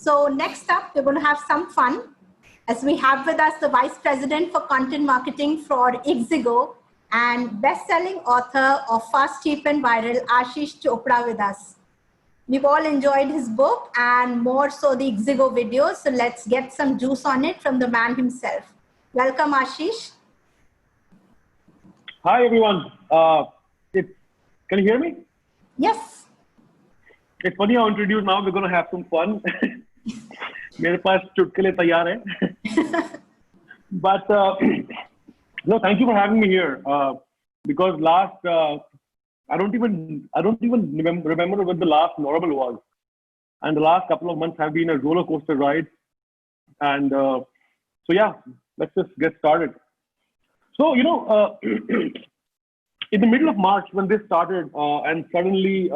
So next up, we're going to have some fun as we have with us the Vice President for Content Marketing for Ixigo and best-selling author of Fast, Cheap and Viral, Aashish Chopra with us. We've all enjoyed his book and more so the Ixigo videos. So let's get some juice on it from the man himself. Welcome, Aashish. Hi, everyone. Can you hear me? Yes. It's funny how introduced now. We're going to have some fun. मेरे पास चुटकुले तैयार हैं. But no, thank you for having me here. Because I don't even remember what the last Normal was, and the last couple of months have been a roller coaster ride. And so yeah, let's just get started. So in the middle of March when this started, and suddenly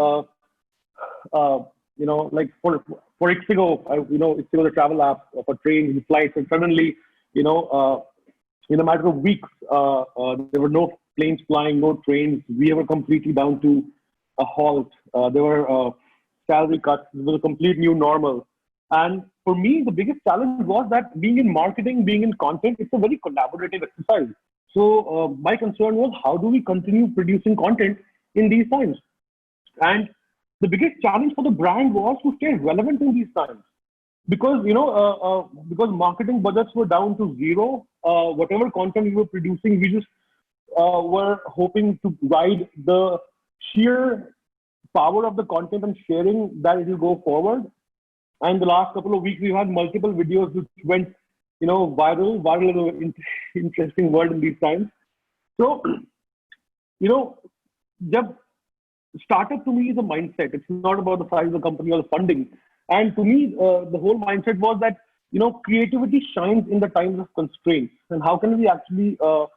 like for Ixigo, Ixigo the travel app for trains and flights, and suddenly in a matter of weeks there were no planes flying, no trains. We were completely down to a halt. There were salary cuts. It was a complete new normal. And for me, the biggest challenge was that being in marketing, being in content, it's a very collaborative exercise. So my concern was, how do we continue producing content in these times? And the biggest challenge for the brand was to stay relevant in these times. Because, because marketing budgets were down to zero, whatever content we were producing, we just were hoping to ride the sheer power of the content and sharing that it will go forward. And the last couple of weeks, we've had multiple videos which went, viral. Viral is an interesting word in these times. So, startup to me is a mindset. It's not about the size of the company or the funding. And to me, the whole mindset was that, creativity shines in the times of constraints. And how can we actually, our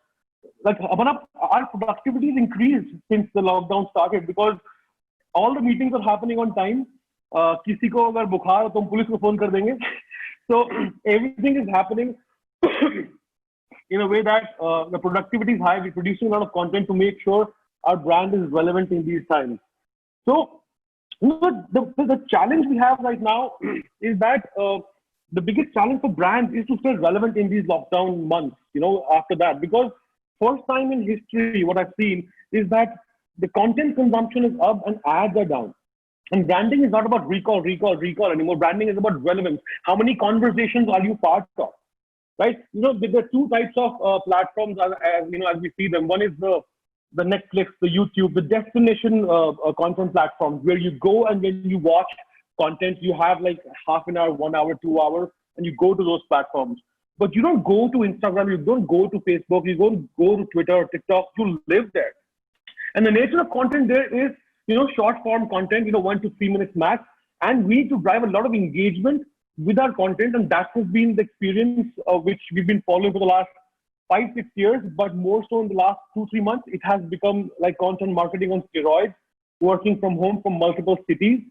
productivity has increased since the lockdown started, because all the meetings are happening on time. किसी को अगर बुखार हो तो हम police को phone कर देंगे. So everything is happening in a way that the productivity is high. We're producing a lot of content to make sure our brand is relevant in these times. So the challenge we have right now is that the biggest challenge for brands is to stay relevant in these lockdown months, after that. Because first time in history, what I've seen is that the content consumption is up and ads are down. And branding is not about recall anymore. Branding is about relevance. How many conversations are you part of, right? There are two types of platforms as we see them. One is the Netflix, the YouTube, the destination content platforms where you go and when you watch content, you have like half an hour, 1 hour, 2 hours, and you go to those platforms. But you don't go to Instagram, you don't go to Facebook, you don't go to Twitter or TikTok, you live there. And the nature of content there is, short form content, 1 to 3 minutes max. And we need to drive a lot of engagement with our content. And that has been the experience which we've been following for the last 5-6 years, but more so in the last 2-3 months, it has become like content marketing on steroids, working from home from multiple cities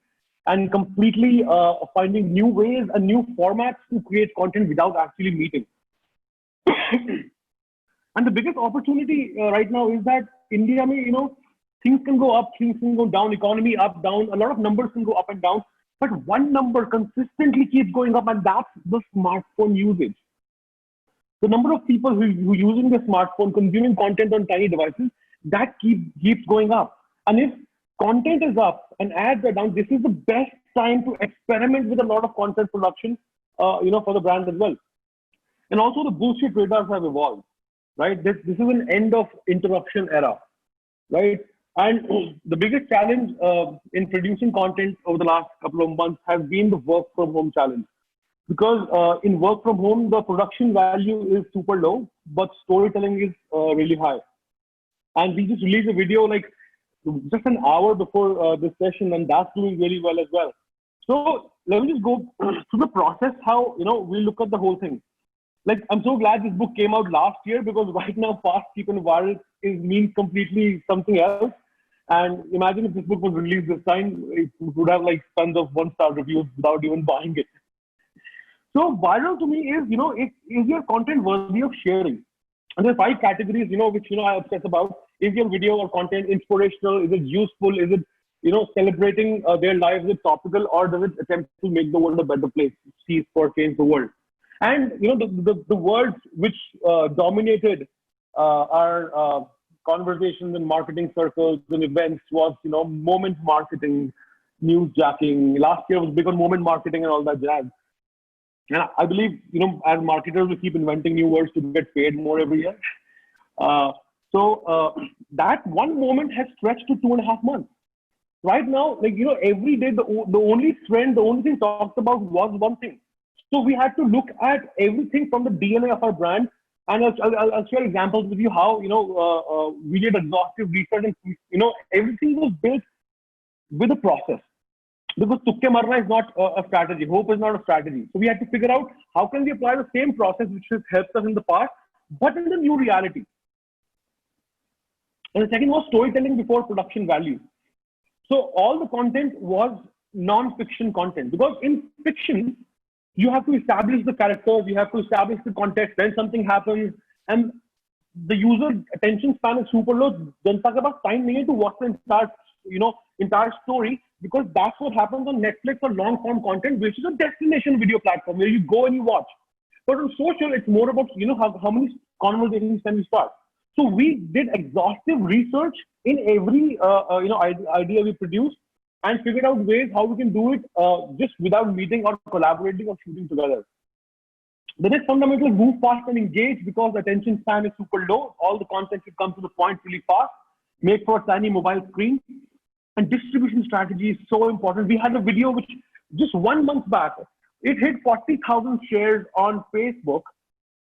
and completely finding new ways and new formats to create content without actually meeting. And the biggest opportunity right now is that India, things can go up, things can go down, economy up, down, a lot of numbers can go up and down, but one number consistently keeps going up, and that's the smartphone usage. The number of people who are using the smartphone, consuming content on tiny devices, that keeps going up. And if content is up and ads are down, this is the best time to experiment with a lot of content production, for the brand as well. And also the bullshit radars have evolved, right? This is an end of interruption era, right? And the biggest challenge in producing content over the last couple of months has been the work from home challenge. Because in work from home, the production value is super low, but storytelling is really high. And we just released a video like just an hour before this session, and that's doing really well as well. So let me just go through the process, how, we look at the whole thing. Like, I'm so glad this book came out last year, because right now, Fast, Cheap and Viral means completely something else. And imagine if this book was released this time, it would have like tons of 1-star reviews without even buying it. So viral to me is, is your content worthy of sharing? And there are 5 categories, which, I obsess about. Is your video or content inspirational? Is it useful? Is it celebrating their lives with topical, or does it attempt to make the world a better place, cease for change the world? And the words which dominated our conversations in marketing circles and events was moment marketing, news jacking. Last year was big on moment marketing and all that jazz. And I believe as marketers we keep inventing new words to get paid more every year. So that one moment has stretched to 2.5 months. Right now, every day, the only trend, the only thing talked about was one thing. So we had to look at everything from the DNA of our brand. And I'll share examples with you how, we did exhaustive research, and, everything was built with a process. Because tukke marna is not a strategy. Hope is not a strategy. So we had to figure out how can we apply the same process which has helped us in the past, but in the new reality. And the second was storytelling before production value. So all the content was non-fiction content, because in fiction, you have to establish the characters, you have to establish the context, then something happens, and the user attention span is super low. Janta ke paas time nahi hai to watch the entire story, because that's what happens on Netflix or long-form content, which is a destination video platform where you go and you watch. But on social, it's more about how many conversations can we start. So we did exhaustive research in every idea we produced, and figured out ways how we can do it just without meeting or collaborating or shooting together. The next fundamental is move fast and engage, because attention span is super low. All the content should come to the point really fast. Make for a tiny mobile screen. And distribution strategy is so important. We had a video which just 1 month back, it hit 40,000 shares on Facebook.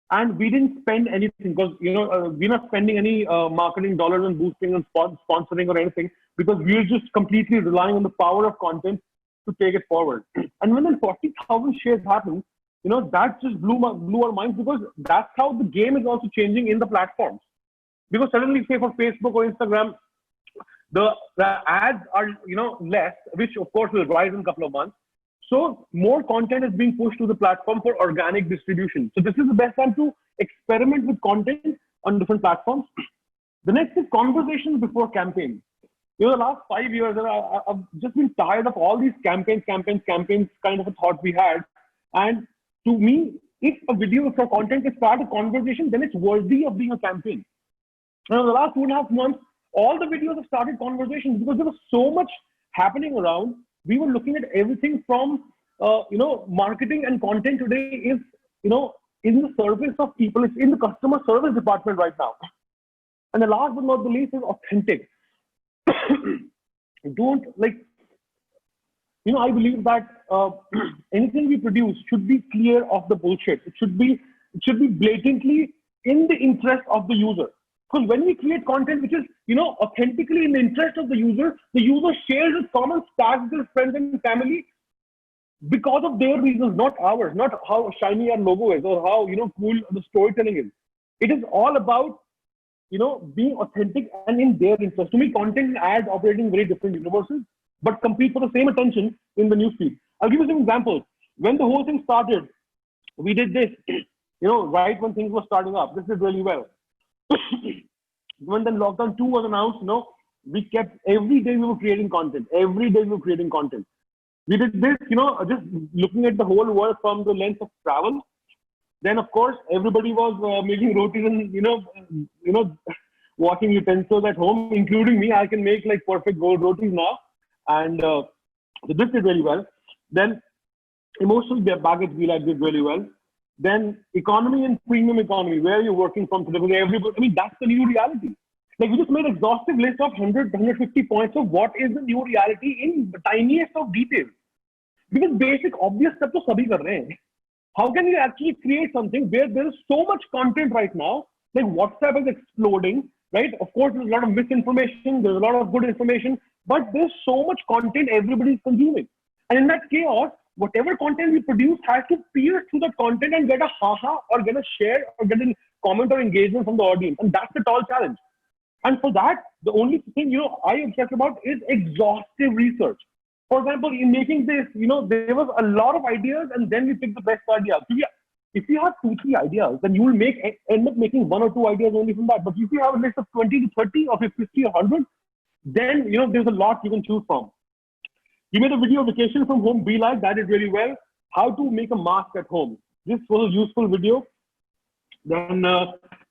And we didn't spend anything, because we're not spending any marketing dollars on boosting and sponsoring or anything, because we're just completely relying on the power of content to take it forward. And when then 40,000 shares happened, that just blew our minds, because that's how the game is also changing in the platforms. Because suddenly, say for Facebook or Instagram, the ads are less, which of course will rise in a couple of months. So more content is being pushed to the platform for organic distribution. So this is the best time to experiment with content on different platforms. The next is conversations before campaigns. The last 5 years, I've just been tired of all these campaigns kind of a thought we had. And to me, if a video for content can start a conversation, then it's worthy of being a campaign. Now, in the last 2.5 months, all the videos have started conversations, because there was so much happening around. We were looking at everything from, marketing and content today is, in the service of people. It's in the customer service department right now. And the last but not the least is authentic. I believe that anything we produce should be clear of the bullshit. It should be blatantly in the interest of the user. Because when we create content which is, authentically in the interest of the user shares its comments, tags their friends and family because of their reasons, not ours, not how shiny our logo is or how, cool the storytelling is. It is all about, being authentic and in their interest. To me, content and ads operate in very different universes, but compete for the same attention in the newsfeed. I'll give you some examples. When the whole thing started, we did this, right when things were starting up. This did really well. When the lockdown 2 was announced, we kept every day we were creating content. Every day we were creating content. We did this, just looking at the whole world from the lens of travel. Then, of course, everybody was making rotis and washing utensils at home, including me. I can make like perfect gold rotis now, and this did really well. Then, emotional baggage did really well. Then economy and premium economy, where you're working from today, everybody, that's the new reality. Like we just made an exhaustive list of 100, 150 points of what is the new reality in the tiniest of details. Because basic, obvious stuff to sabhi kar rahe hain. How can you actually create something where there is so much content right now? Like WhatsApp is exploding, right? Of course, there's a lot of misinformation, there's a lot of good information, but there's so much content everybody is consuming. And in that chaos, whatever content we produce has to pierce through that content and get a haha or get a share or get a comment or engagement from the audience. And that's the tall challenge. And for that, the only thing, I obsess about is exhaustive research. For example, in making this, there was a lot of ideas and then we picked the best idea. So if you have 2-3 ideas, then you will end up making 1 or 2 ideas only from that. But if you have a list of 20 to 30 or 50 or 100, then, there's a lot you can choose from. You made a video vacation from home, be like, that did really well. How to make a mask at home. This was a useful video. Then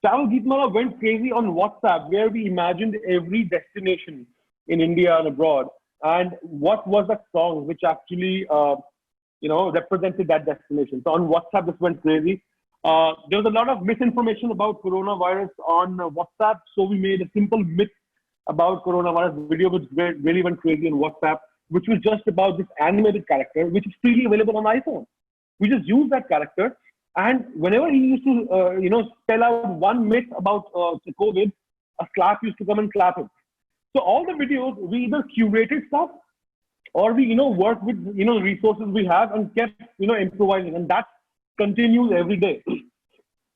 Travel Geetmala went crazy on WhatsApp, where we imagined every destination in India and abroad. And what was that song which actually, represented that destination. So on WhatsApp, this went crazy. There was a lot of misinformation about coronavirus on WhatsApp. So we made a simple myth about coronavirus video, which really went crazy on WhatsApp, which was just about this animated character, which is freely available on iPhone. We just used that character. And whenever he used to, spell out one myth about COVID, a slap used to come and clap him. So all the videos, we either curated stuff or we, worked with, resources we have and kept, improvising. And that continues every day.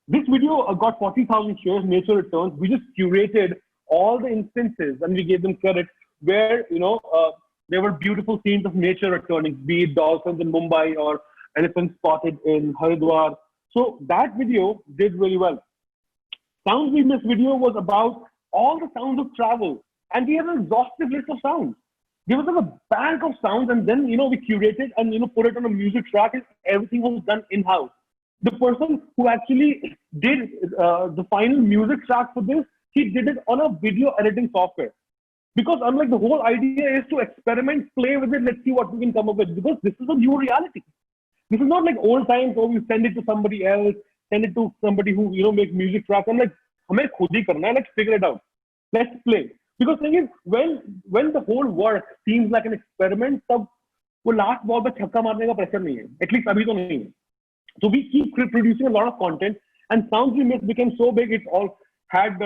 This video got 40,000 shares, Nature Returns. We just curated all the instances and we gave them credit where, there were beautiful scenes of nature returning, be it dolphins in Mumbai or elephants spotted in Haridwar. So that video did really well. Sounds We Missed video was about all the sounds of travel. And we have an exhaustive list of sounds. There was a bank of sounds, and then, we curated and, put it on a music track, and everything was done in-house. The person who actually did the final music track for this, he did it on a video editing software. Because unlike the whole idea is to experiment, play with it, let's see what we can come up with, because this is a new reality. This is not like old times where we send it to somebody else, send it to somebody who, make music tracks. I'm like, hame khud hi karna hai, let's figure it out. Let's play. Because the thing is, when the whole work seems like an experiment, tab wo last ball pe chhakka marne ka pressure nahi hai. At least abhi to nahi hai. So we keep producing a lot of content, and Sounds We Missed became so big, it all had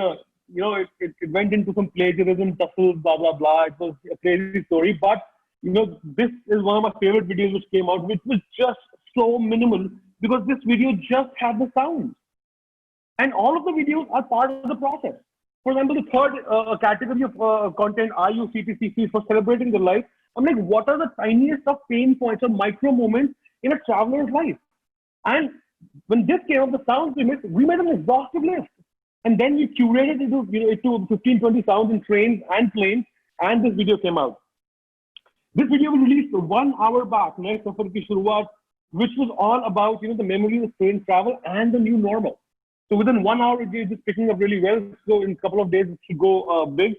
it went into some plagiarism, tussles, blah, blah, blah. It was a crazy story. But, this is one of my favorite videos which came out, which was just so minimal because this video just had the sounds. And all of the videos are part of the process. For example, the third category of content, IUCTCC, for celebrating the life. I'm like, what are the tiniest of pain points or micro moments in a traveler's life? And when this came up, the Sounds We Missed, we made an exhaustive list. And then we curated it to 15, 20 sounds in trains and planes, and this video came out. This video was released 1 hour back, Safar Ki Shuruaat, which was all about the memories of train travel and the new normal. So within 1 hour, it is just picking up really well. So in a couple of days, it should go big.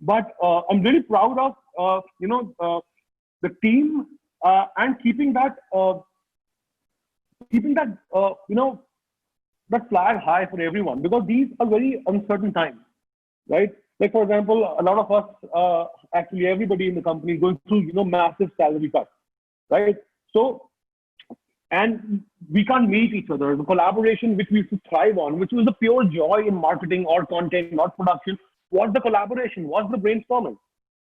But I'm really proud of the team and keeping that that flag high for everyone, because these are very uncertain times, right? Like, for example, a lot of us, actually everybody in the company is going through, massive salary cuts, right? So, and we can't meet each other. The collaboration which we used to thrive on, which was the pure joy in marketing or content, not production, was the collaboration, was the brainstorming,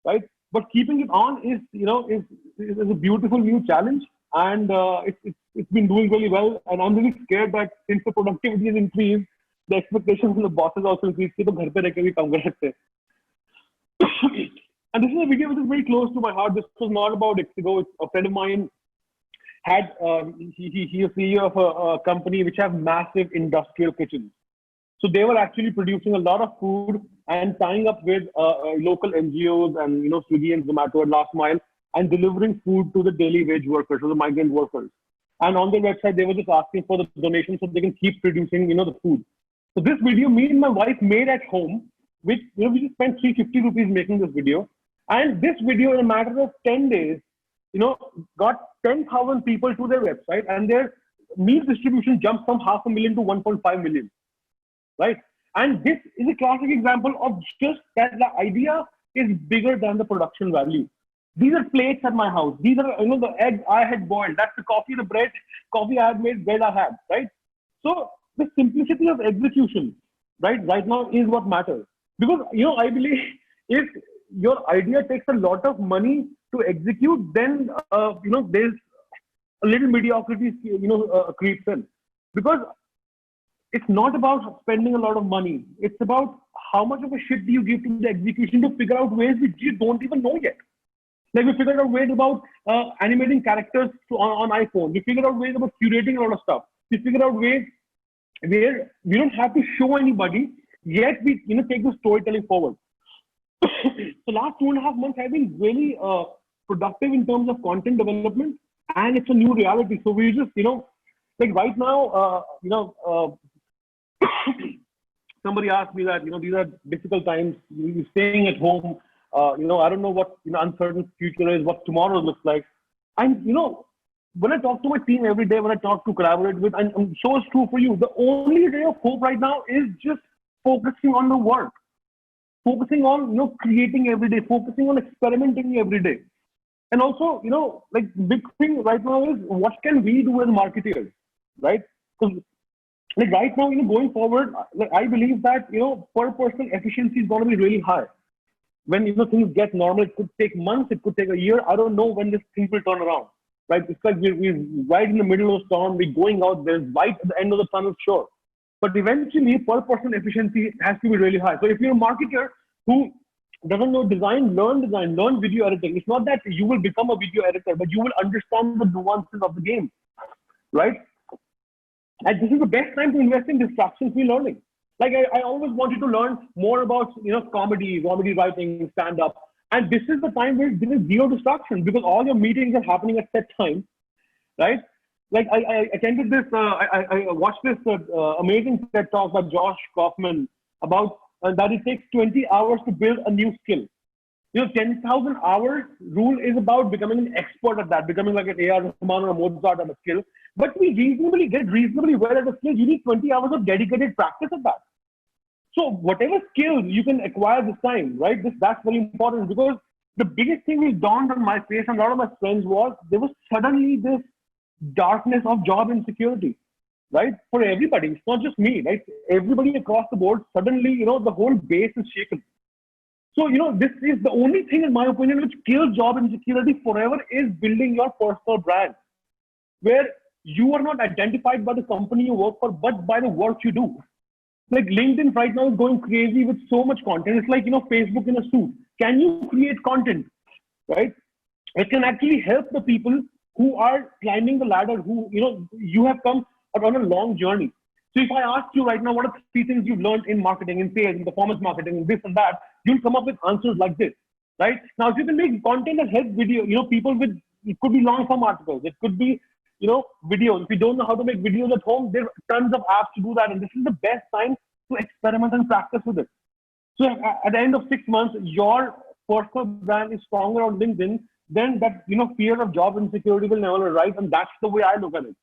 right? But keeping it on is a beautiful new challenge, and it's been doing really well. And I'm really scared that since the productivity has increased, the expectations from the bosses also increased. So ghar pe reh ke bhi kaam kar sakte. And this is a video which is very close to my heart. This was not about Ixigo. A friend of mine had he is CEO of a company which have massive industrial kitchens. So they were actually producing a lot of food and tying up with local NGOs and Swiggy and Zomato at last mile, and delivering food to the daily wage workers, to the migrant workers. And on their website, they were just asking for the donations so they can keep producing, the food. So this video, me and my wife made at home, which, we just spent 350 rupees making this video. And this video, in a matter of 10 days, got 10,000 people to their website, and their meal distribution jumped from 500,000 to 1.5 million, right? And this is a classic example of just that the idea is bigger than the production value. These are plates at my house. These are, the eggs I had boiled. That's the coffee, the bread, coffee I had made, bread I had, right? So the simplicity of execution, right now is what matters. Because, I believe if your idea takes a lot of money to execute, then, there's a little mediocrity, creeps in. Because it's not about spending a lot of money. It's about how much of a shit do you give to the execution to figure out ways which you don't even know yet. Like, we figured out ways about animating characters on iPhone. We figured out ways about curating a lot of stuff. We figured out ways where we don't have to show anybody, yet we take the storytelling forward. So last 2.5 months have been really productive in terms of content development, and it's a new reality. So we just, like right now, somebody asked me that, these are difficult times, you're staying at home, I don't know what, uncertain future is, what tomorrow looks like. And, when I talk to my team every day, when I talk to collaborate with, and I'm sure it's true for you, the only ray of hope right now is just focusing on the work, focusing on, creating every day, focusing on experimenting every day. And also, like big thing right now is what can we do as marketeers, right? Because like right now, going forward, like I believe that, per person efficiency is going to be really high. When, things get normal, it could take months, it could take a year. I don't know when this thing will turn around, right? It's like we're right in the middle of a storm. We're going out, there's light at the end of the tunnel, sure. But eventually, per person efficiency has to be really high. So if you're a marketer who doesn't know design, learn video editing. It's not that you will become a video editor, but you will understand the nuances of the game, right? And this is the best time to invest in distraction-free learning. Like I always wanted to learn more about, comedy writing, stand-up. And this is the time where there is zero distraction because all your meetings are happening at set time, right? Like I attended this, I watched this amazing TED talk by Josh Kaufman about that it takes 20 hours to build a new skill. 10,000 hours rule is about becoming an expert at that, becoming like an A.R. Rahman or a Mozart at a skill. But to get reasonably well at a skill, you need 20 hours of dedicated practice at that. So whatever skills you can acquire this time, right? That's very important because the biggest thing which dawned on my face and a lot of my friends was there was suddenly this darkness of job insecurity, right? For everybody, it's not just me, right? Everybody across the board, suddenly, the whole base is shaken. So, this is the only thing, in my opinion, which kills job insecurity forever is building your personal brand, where you are not identified by the company you work for, but by the work you do. Like LinkedIn right now is going crazy with so much content. It's like, Facebook in a suit. Can you create content, right? It can actually help the people who are climbing the ladder, who, you have come on a long journey. So if I ask you right now, what are 3 things you've learned in marketing, in sales, in performance marketing, in this and that, you'll come up with answers like this, right? Now, if you can make content that helps video, people with, it could be long form articles, it could be, videos. If you don't know how to make videos at home, there are tons of apps to do that. And this is the best time to experiment and practice with it. So at the end of 6 months, your personal brand is stronger on LinkedIn, then that, fear of job insecurity will never arise. And that's the way I look at it.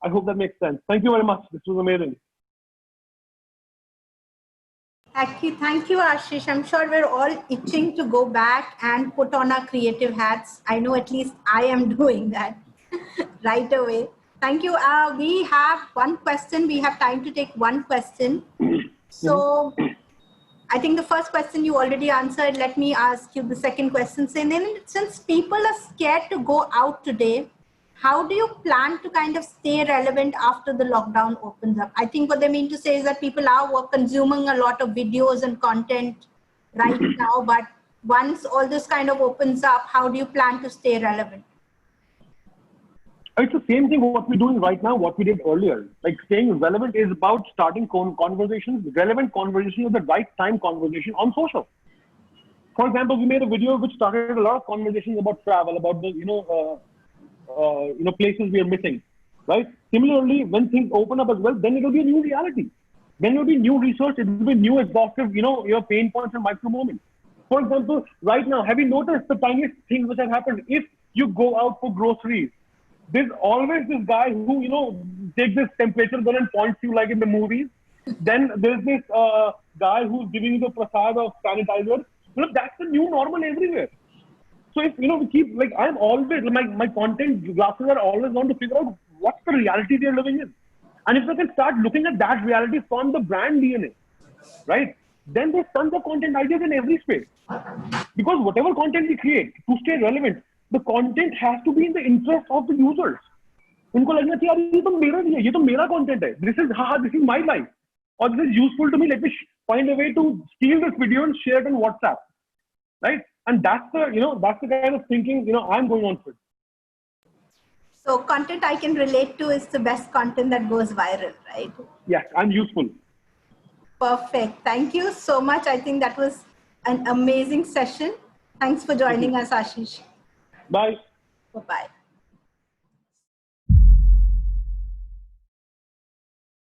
I hope that makes sense. Thank you very much. This was amazing. Thank you, Aashish. I'm sure we're all itching to go back and put on our creative hats. I know at least I am doing that right away. Thank you. We have one question. We have time to take one question. So I think the first question you already answered. Let me ask you the second question. Since people are scared to go out today, how do you plan to kind of stay relevant after the lockdown opens up? I think what they mean to say is that people are consuming a lot of videos and content right now, but once all this kind of opens up, how do you plan to stay relevant? It's the same thing what we're doing right now, what we did earlier. Like staying relevant is about starting conversations, relevant conversations at the right time conversation on social. For example, we made a video which started a lot of conversations about travel, about the, places we are missing, right? Similarly, when things open up as well, then it will be a new reality. Then it will be new research, it will be new exhaustive, your pain points and micro moments. For example, right now, have you noticed the tiniest things which have happened? If you go out for groceries, there's always this guy who, takes this temperature gun and points you like in the movies. Then there's this guy who's giving you the prasad of sanitizer. That's the new normal everywhere. So if, we keep, like, I'm always, my content glasses are always on to figure out what's the reality they're living in. And if we can start looking at that reality from the brand DNA, right? Then there's tons of content ideas in every space. Because whatever content we create, to stay relevant, the content has to be in the interest of the users. उनको लगना चाहिए यार ये तो मेरा नहीं है, ये तो मेरा content है. This is my life, or this is useful to me. Let me find a way to steal this video and share it on WhatsApp, right? And that's the kind of thinking I'm going on for. So content I can relate to is the best content that goes viral, right? Yes, and useful. Perfect. Thank you so much. I think that was an amazing session. Thanks for joining us, Aashish. Bye. Bye-bye.